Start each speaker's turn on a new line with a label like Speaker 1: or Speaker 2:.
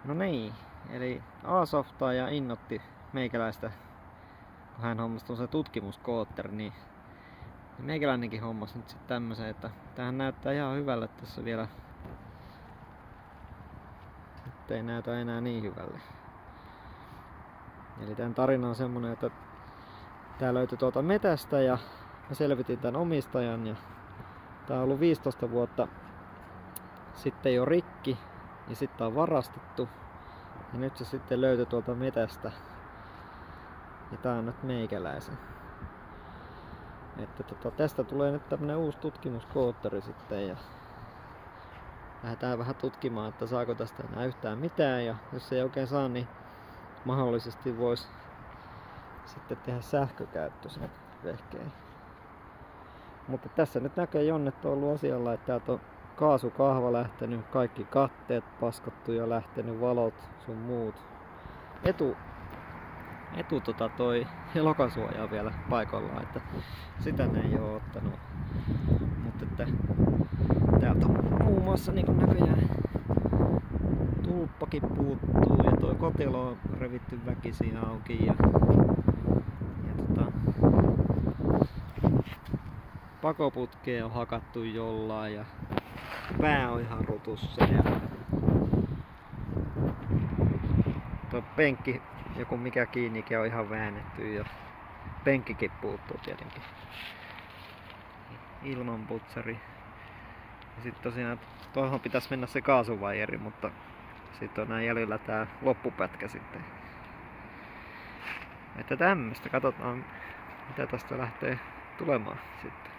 Speaker 1: No niin, eli A-Softaa innoitti meikäläistä, kun hän hommasi se tutkimuskootteri, niin meikäläinenkin hommasi nyt sitten tämmösen, että tämähän näyttää ihan hyvälle tässä vielä. Nyt ei näytä enää niin hyvälle. Eli tämän tarina on semmonen, että tää löytyi tuolta metästä ja mä selvitin tän omistajan ja tää on ollut 15 vuotta sitten jo rikki ja sitten on varastettu. Ja nyt se sitten löytyi tuolta metästä. Ja tää on nyt meikäläisen. Että tästä tulee nyt tämmönen uusi tutkimuskootteri sitten ja lähdetään vähän tutkimaan, että saako tästä enää yhtään mitään ja jos ei oikein saa, niin mahdollisesti voisi sitten tehdä sähkökäyttöisen vehkeen. Mutta tässä nyt näkee Jonnet on ollut asialla, että täältä on kaasukahva lähtenyt, kaikki katteet paskattu ja lähtenyt, valot sun muut. Toi elokasuoja on vielä paikallaan, että sitä ne ei oo ottanut. Mutta että täältä muun muassa niin kuin näköjään tulppakin puuttuu ja toi kotilo on revitty väkisin auki ja pakoputkea on hakattu jollain ja pää on ihan rutussa ja tuo penkki, joku mikä kiinnikin on ihan väännetty ja penkkikin puuttuu tietenkin. Ilmanputsari. Ja sitten tosiaan tuohon pitäisi mennä se kaasuvajeri, mutta sitten on näin jäljellä tää loppupätkä sitten. Että tämmöstä, katsotaan mitä tästä lähtee tulemaan sitten.